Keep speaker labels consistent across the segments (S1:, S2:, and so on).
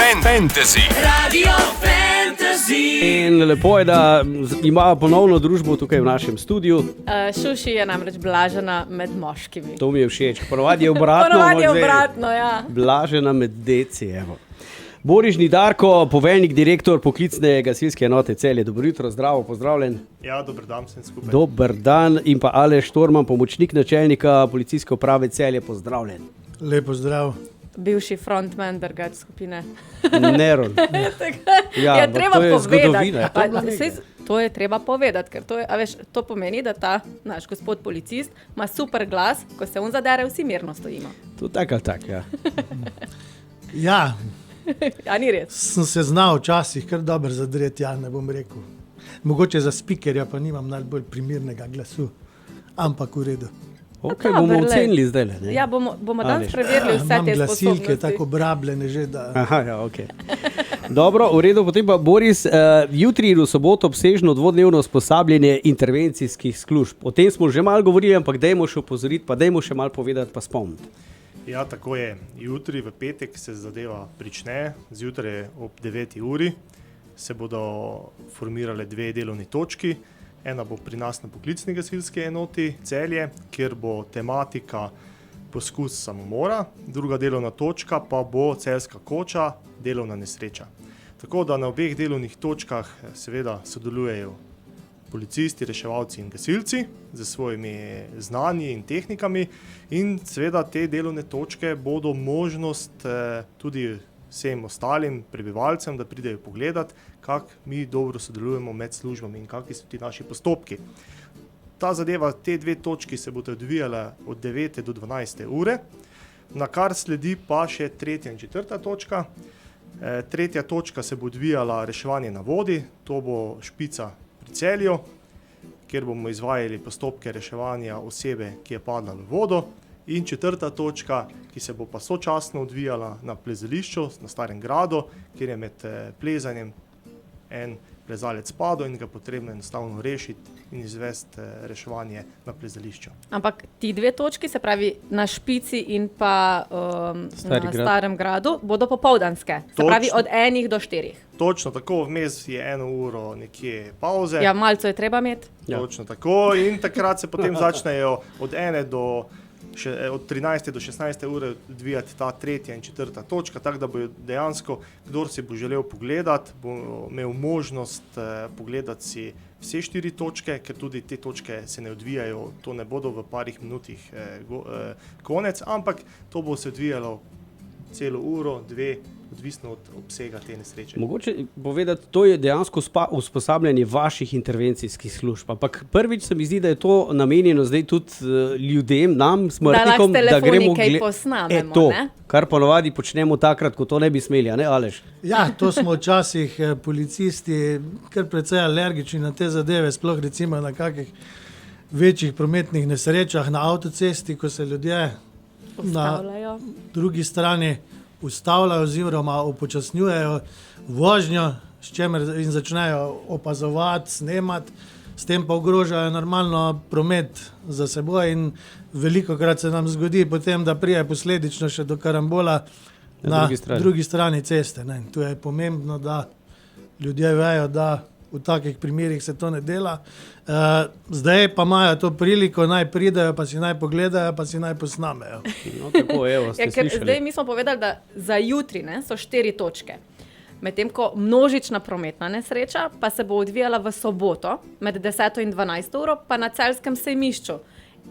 S1: Fantasy.
S2: Radio Fantasy.
S3: In lepo je, da ima ponovno družbo tukaj v našem studiu.
S4: Šuši je namreč blažena med moškimi.
S3: To mi je všeč. Ponovadi je obratno.
S4: Ponovadi je obratno, ja.
S3: Blažena med deci, evo. Borižni Darko, poveljnik, direktor poklicne gasilske enote Celje. Dobro jutro, zdravo, pozdravljen.
S5: Ja, dober dan vsem skupaj.
S3: Dober dan. In pa Aleš Torman, pomočnik načelnika policijske uprave Celje, pozdravljen.
S6: Lepo zdrav.
S4: Bivši frontman drugač skupine.
S3: Neron.
S4: Ja, je treba
S3: to je
S4: povedati.
S3: zgodovina.
S4: To je treba povedati, ker to pomeni, da ta naš gospod policist ima super glas, ko se on zadere, vsi mirno stojimo.
S3: To tak ali tak, ja.
S6: Ja,
S4: Ja, ni res.
S6: sem se znal včasih kar dobro zadreti, ja, ne bom rekel. Mogoče za spikerja pa nimam najbolj primernega glasu, ampak v redu.
S3: Ok,
S4: dobro,
S3: bomo
S4: lej.
S3: ocenili zdaj. Ne?
S4: Ja, bomo danes
S3: Aleš.
S4: preverili vse
S6: Imam
S4: te
S6: glasilke
S4: sposobnosti.
S6: tako obrabljene že, da...
S3: Aha, ja, ok. Dobro, v redu, potem pa Boris, jutri in v soboto obsežno dvodnevno usposabljanje intervencijskih služb. O tem smo že malo govorili, ampak dajmo še opozoriti, pa dajmo še malo povedati, pa spomniti.
S5: Ja, tako je. Jutri v petek se zadeva prične, zjutraj ob 9. uri se bodo formirale dve delovni točki. Ena bo pri nas na poklicni gasilski enoti Celje, kjer bo tematika poskus samomora, druga delovna točka pa bo Celjska koča, delovna nesreča. Tako da na obeh delovnih točkah seveda sodelujejo policisti, reševalci in gasilci z svojimi znanji in tehnikami in seveda te delovne točke bodo možnost tudi vsem ostalim prebivalcem, da pridejo pogledati, kako mi dobro sodelujemo med službami in kakšni so ti naši postopki. Ta zadeva, te dve točki se bodo odvijale od 9. do 12. ure, na kar sledi pa še tretja in četrta točka. Tretja točka se bo odvijala reševanje na vodi, to bo Špica pri Celju, kjer bomo izvajali postopke reševanja osebe, ki je padla v vodo. In četrta točka, ki se bo pa sočasno odvijala na plezališču na Starem gradu, kjer je med plezanjem en plezalec padel in ga potrebno enostavno rešiti in izvesti reševanje na plezališču.
S4: Ampak ti dve točki, se pravi na Špici in pa na Starem gradu, bodo popoldanske. Se pravi od 1 do 4.
S5: Točno tako, vmes je 1 uro nekje pauze.
S4: Ja, malce je treba imeti.
S5: Točno tako in takrat se potem začnejo od 13. do 16. ure odvijati ta tretja in četrta točka, tako da bo dejansko, kdor si bo želel pogledati, bo imel možnost pogledati si vse 4 točke, ker tudi te točke se ne odvijajo, to ne bodo v parih minutih konec, ampak to bo se odvijalo celo uro, 2, odvisno od obsega te nesreče.
S3: Mogoče povedati, to je dejansko usposabljanje vaših intervencijskih služb. Ampak prvič se mi zdi, da je to namenjeno zdaj tudi ljudem, nam, smrtnikom, da gremo
S4: kaj posnamemo,
S3: to,
S4: ne?
S3: kar ponovadi počnemo takrat, ko to ne bi smeli, a ne, Aleš?
S6: Ja, to smo včasih policisti kar precej alergični na te zadeve, sploh recimo na kakih večjih prometnih nesrečah na avtocesti, ko se ljudje na drugi strani ustavljajo oziroma upočasnjujejo vožnjo, s čimer in začnejo opazovati, snemati, s tem pa ogrožajo normalno promet za seboj in velikokrat se nam zgodi potem, da prije posledično še do karambola na drugi strani ceste. Ne. Tu je pomembno, da ljudje vejo, da v takih primerih se to ne dela. Zdaj pa imajo to priliko, naj pridejo, pa si naj pogledajo, pa si naj posnamejo.
S3: No, tako, evo, ste slišali.
S4: Zdaj mi smo povedali, da za jutri so 4 točke. Medtem ko množična prometna nesreča pa se bo odvijala v soboto med 10. in 12. uro pa na Celjskem sejmišču.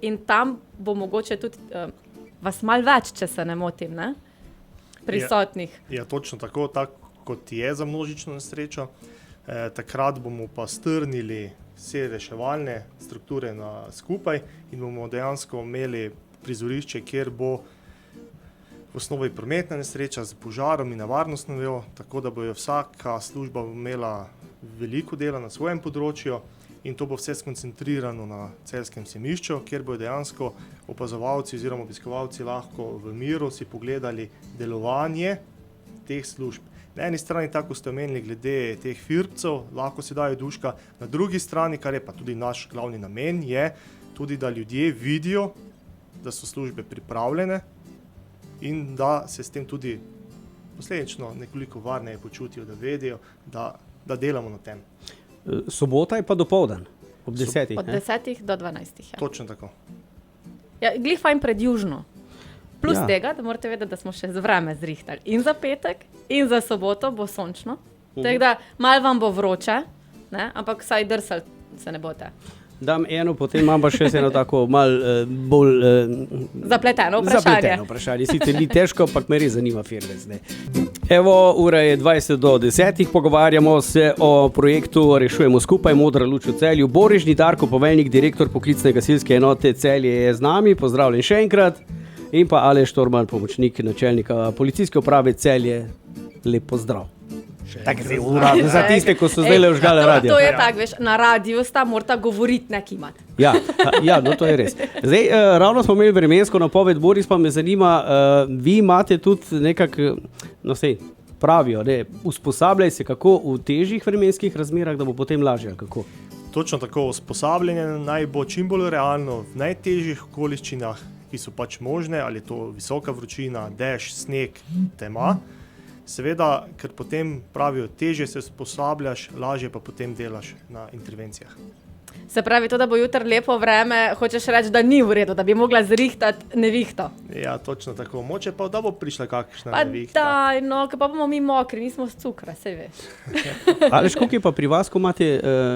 S4: In tam bo mogoče tudi vas malo več, če se ne motim, ne? Prisotnih.
S5: Ja, točno tako kot je za množično nesrečo. Takrat bomo pa strnili vse reševalne strukture skupaj in bomo dejansko imeli prizorišče, kjer bo v osnovi prometna nesreča z požarom in na varnostno vejo, tako da bo vsaka služba imela veliko dela na svojem področju in to bo vse skoncentrirano na Celjskem sejmišču, kjer bodo dejansko opazovalci oziroma obiskovalci lahko v miru si pogledali delovanje teh služb. Na eni strani, tako ste omenili, glede teh firpcev, lahko si dajo duška, na drugi strani, kar je pa tudi naš glavni namen, je tudi, da ljudje vidijo, da so službe pripravljene in da se s tem tudi posledično nekoliko varneje počutijo, da vedijo, da delamo na tem.
S3: Sobota je pa dopoldan, ob 10.
S4: Od 10 do 12. Ja.
S5: Točno tako.
S4: Ja, glih fajn pred južno. Plus
S3: Ja.
S4: tega, da morate vedeti, da smo še z vreme zrihtali. In za petek, in za soboto bo sončno. Tako da malo vam bo vroče, ne? Ampak vsaj drsali se ne boste.
S3: Dam eno, potem imam pa še eno tako malo bolj
S4: Zapleteno vprašanje.
S3: zapleteno vprašanje. Sicer ni težko, ampak me res zanima Firles. Evo, ura je 20 do 10, pogovarjamo se o projektu Rešujemo skupaj, Modra luč v Celju. Boris Žnidarko, poveljnik, direktor poklicne gasilske enote Celje je z nami, pozdravljen še enkrat. In pa Aleš Torman, pomočnik načelnika policijske uprave Celje, lep pozdrav. Tako zdaj uradno, za tiste, ko so zdaj le vžgale radio.
S4: To je tako, veš, na radiju sta morata govoriti, ne kimati.
S3: Ja, no to je res. Zdaj, ravno smo imeli vremensko napoved, Boris, pa me zanima, vi imate tudi nekako, no sej, pravijo, ne, usposabljaj se kako v težjih vremenskih razmerah, da bo potem lažje, kako?
S5: Točno tako, usposabljanje naj bo čim bolj realno v najtežjih okoliščinah, ki so pač možne, ali je to visoka vročina, dež, sneg, tema. Seveda, ker potem pravijo, težje se usposabljaš, lažje pa potem delaš na intervencijah.
S4: Se pravi, to, da bo jutri lepo vreme, hočeš reči, da ni v redu, da bi mogla zrihtati nevihto.
S5: Ja, točno tako. Moče pa, da bo prišla kakšna
S4: Pa
S5: nevihta.
S4: daj, no, ker pa bomo mi mokri, nismo s cukra, sej veš.
S3: Aleš, koliko je pa pri vas, ko imate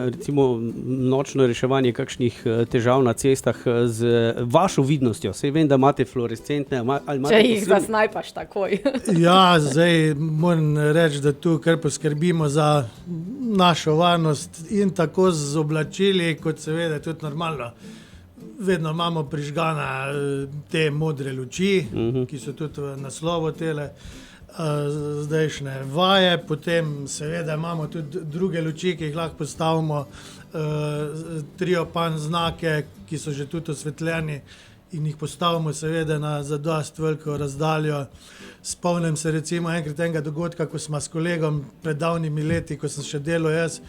S3: recimo nočno reševanje kakšnih težav na cestah z vašo vidnostjo? Sej vem, da imate fluorescentne, ali imate
S4: Če jih
S3: posebne-
S4: zasnajpaš takoj.
S6: Ja, zdaj moram reči, da tu kar poskrbimo za našo varnost in tako z oblačili, kot seveda tudi normalno. Vedno imamo prižgane te modre luči, ki so tudi v naslovu tele zdajšnje vaje, potem seveda imamo tudi druge luči, ki jih lahko postavimo, triopan znake, ki so že tudi osvetljeni in jih postavimo seveda na zadost veliko razdaljo. Spomnim se recimo enkrat enega dogodka, ko smo s kolegom pred davnimi leti, ko sem še delal jaz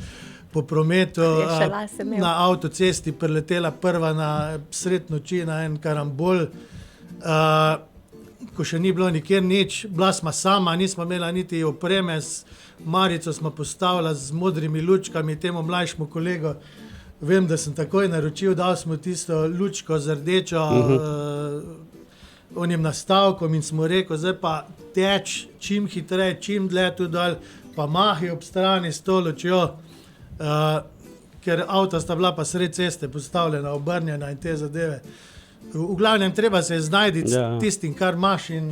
S6: po prometu,
S4: Je še lase imel.
S6: na avtocesti preletela prva na sred noči na en karambol, ko še ni bilo nikjer nič, bila sva sama, nismo imela niti opreme, s marico smo postavila z modrimi lučkami temu mlajšemu kolegu. Vem, da sem takoj naročil, dal smo tisto lučko z rdečo onim nastavkom in smo rekel, zdaj pa teč čim hitreje, čim dlje tu dol, pa mahi ob strani s to lučjo, ker avta sta bila pa sred ceste postavljena, obrnjena in te zadeve. V glavnem treba se znajti s tistim, kar imaš in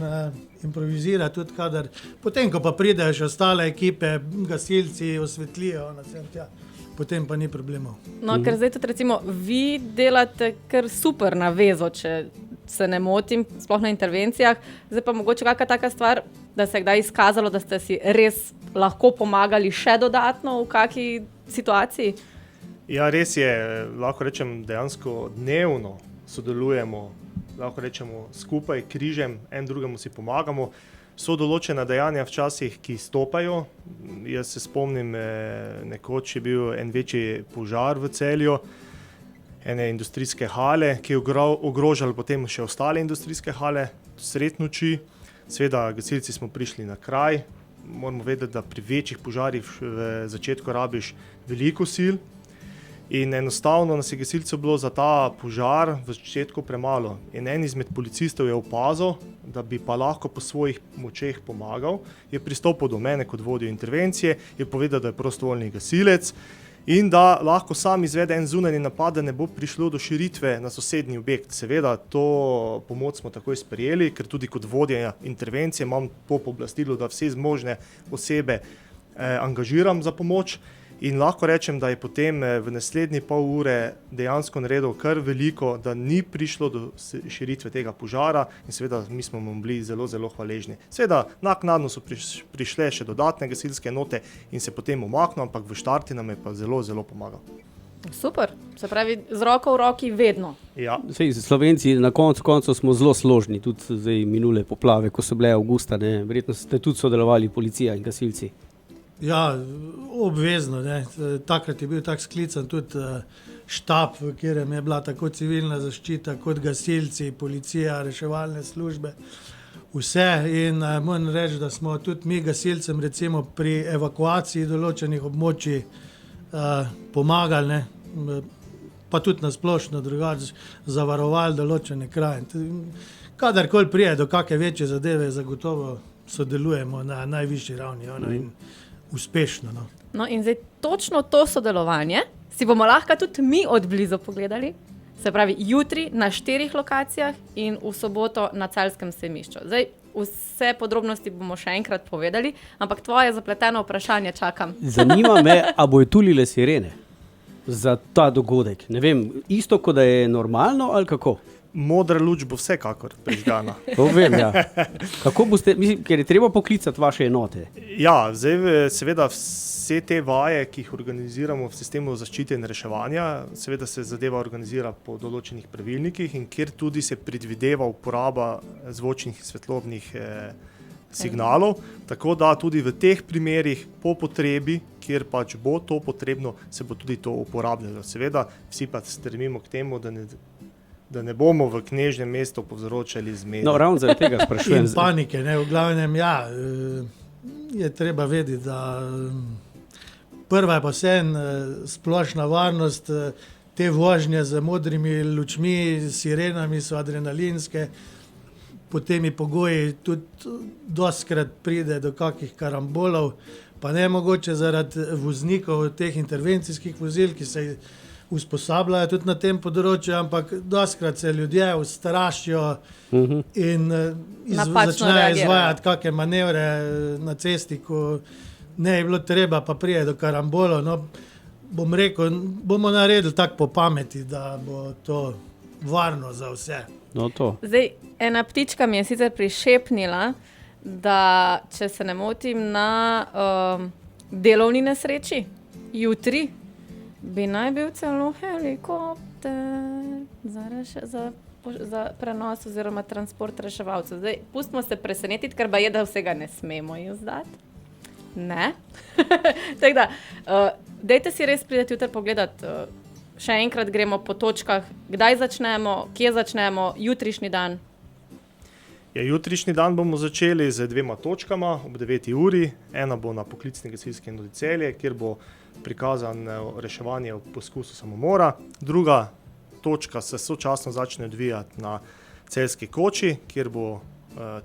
S6: improvizirati tudi kadar. Potem, ko pa pridejo še ostale ekipe, gasilci osvetlijo, potem pa ni problemov.
S4: No, ker zdaj tudi recimo vi delate kar super navezo, če se ne motim, sploh na intervencijah. Zdaj pa mogoče kakšna taka stvar, da se je kdaj izkazalo, da ste si res lahko pomagali še dodatno v kakšni situaciji?
S5: Ja, res je, lahko rečem, dejansko dnevno sodelujemo, lahko rečemo skupaj, križem, en drugemu si pomagamo. So določena dejanja včasih, ki stopajo. Jaz se spomnim, nekoč je bil en večji požar v Celju, ene industrijske hale, ki je ogrožal potem še ostale industrijske hale, sred noči. Seveda, gasilci smo prišli na kraj. Moramo vedeti, da pri večjih požarih v začetku rabiš veliko sil. In enostavno nas je gasilcev bilo za ta požar v začetku premalo. In en izmed policistov je opazil, da bi pa lahko po svojih močeh pomagal. Je pristopil do mene kot vodjo intervencije, je povedal, da je prostovoljni gasilec in da lahko sam izvede en zunanji napad, da ne bo prišlo do širitve na sosednji objekt. Seveda, to pomoč smo takoj sprejeli, ker tudi kot vodja intervencije imam to pooblastilo, da vse zmožne osebe angažiram za pomoč. In lahko rečem, da je potem v naslednji pol ure dejansko naredil kar veliko, da ni prišlo do širitve tega požara in seveda mi smo mu bili zelo, zelo hvaležni. Seveda, naknadno so prišle še dodatne gasilske enote in se potem umaknil, ampak v štarti nam je pa zelo, zelo pomagal.
S4: Super, se pravi, z roko v roki vedno.
S5: Ja.
S3: Sej, Slovenci na koncu smo zelo složni, tudi zdaj minule poplave, ko so bile avgusta, ne, verjetno ste tudi sodelovali policija in gasilci.
S6: Ja, obvezno. Ne. Takrat je bil tak sklican tudi štab, v katerem je bila tako civilna zaščita kot gasilci, policija, reševalne službe. vse in moram reči, da smo tudi mi gasilcem recimo pri evakuaciji določenih območij pomagali, ne, pa tudi nasplošno drugače zavarovali določene kraje. Kadarkoli prije do kakšne večje zadeve, zagotovo sodelujemo na najvišji ravni in uspešno. No.
S4: No in zdaj točno to sodelovanje si bomo lahko tudi mi od blizu pogledali. Se pravi, jutri na 4 lokacijah in v soboto na Celjskem sejmišču. Zdaj, vse podrobnosti bomo še enkrat povedali, ampak tvoje zapleteno vprašanje čakam.
S3: Zanima me, a bojo tulile sirene za ta dogodek. Ne vem, isto kot da je normalno ali kako?
S5: Modra luč bo vsekakor prižgana.
S3: To vem, ja. Kako boste, mislim, ker je treba poklicati vaše enote.
S5: Ja, zdaj seveda vse te vaje, ki jih organiziramo v sistemu zaščite in reševanja, seveda se zadeva organizira po določenih pravilnikih in kjer tudi se predvideva uporaba zvočnih in svetlobnih signalov, tako da tudi v teh primerih po potrebi, kjer pač bo to potrebno, se bo tudi to uporabljalo. Seveda vsi pa stremimo k temu, da ne bomo v knežnem mestu povzročali zmedo.
S3: No, ravno zaradi tega sprašujem.
S6: In panike, ne, v glavnem, ja, je treba vedeti, da prva je pa splošna varnost, te vožnje z modrimi lučmi, sirenami so adrenalinske, po temi pogoji tudi dostikrat pride do kakih karambolov, pa ne mogoče zaradi voznikov teh intervencijskih vozil, ki se usposabljajo tudi na tem področju, ampak dostikrat se ljudje ustrašijo in začnejo izvajati kakšne manevre na cesti, ko ne je bilo treba, pa prije do karambolov. No, bom rekel, bomo naredili tako po pameti, da bo to varno za vse.
S3: No, to.
S4: Zdaj, ena ptička mi je sicer prišepnila, da če se ne motim na delovni nesreči, jutri, bi naj bil celo helikopter za prenos oziroma transport reševalcev. Zdaj, pustimo se presenetiti, ker je, da vsega ne smemo izdati. Ne. Tako da, dajte si res prideti jutri pogledati. Še enkrat gremo po točkah, kdaj začnemo, kje začnemo, jutrišnji dan.
S5: Jutrišnji dan bomo začeli z 2 točkama ob 9. uri. Ena bo na poklicni gasilski enoti Celje, kjer bo prikazan reševanje v poskusu samomora. Druga točka se sočasno začne odvijati na Celjski koči, kjer bo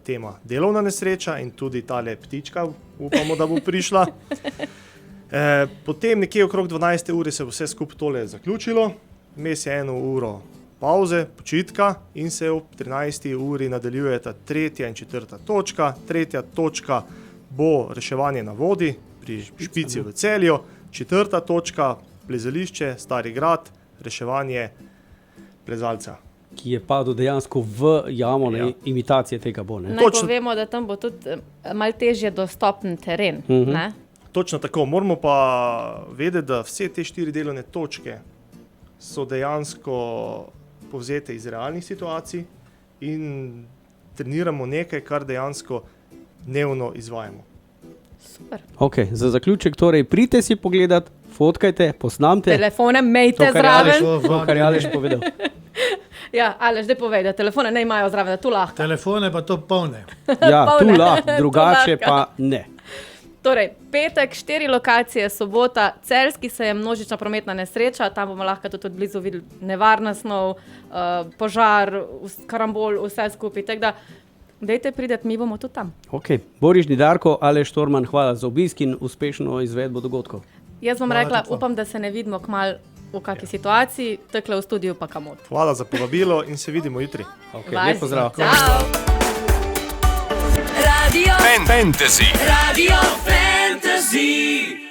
S5: tema delovna nesreča in tudi tale ptička, upamo, da bo prišla. Potem nekje okrog 12. uri se bo vse skupaj tole zaključilo. Vmes je 1 uro pauze, počitka in se ob 13. uri nadaljujeta 3. in 4. točka. 3. točka bo reševanje na vodi pri Špici v Celju. 4. točka, plezališče, Stari grad, reševanje plezalca.
S3: Ki je padel dejansko v jamo, ne, imitacije tega bo. Ne?
S4: Naj povemo, da tam bo tudi malo težje dostopen teren. Ne?
S5: Točno tako. Moramo pa vedeti, da vse te 4 delovne točke so dejansko povzete iz realnih situacij in treniramo nekaj, kar dejansko dnevno izvajamo.
S4: Super.
S3: Ok, za zaključek torej pridite si pogledat, fotkajte, posnamte.
S4: Telefone mejte zraven.
S3: To, kar je Aleš povedal.
S4: Ja, Aleš, zdaj povej, da telefone ne imajo zraven, da tu lahko.
S6: Telefone pa to polne.
S3: Ja, tu
S4: Polne.
S3: lahko, drugače
S4: Tu lahko.
S3: pa ne.
S4: Torej, petek, 4 lokacije, sobota, Celjski sejem, množična prometna nesreča, tam bomo lahko tudi od blizu videli nevarna snov, požar, karambol, vse skupaj. Tako da, dajte prideti, mi bomo tudi tam.
S3: Ok, Boris Nidarko, Aleš Torman, hvala za obisk in uspešno izvedbo dogodkov.
S4: Jaz bom
S6: Hvala
S4: rekla,
S6: tudi vam.
S4: upam, da se ne vidimo kmalu v kakšni situaciji, takle v studiu pa kamor.
S5: Hvala za povabilo in se vidimo jutri.
S3: Ok, lep pozdrav.
S4: Ciao.
S2: Radio
S1: Fantasy.
S2: Radio Fantasy.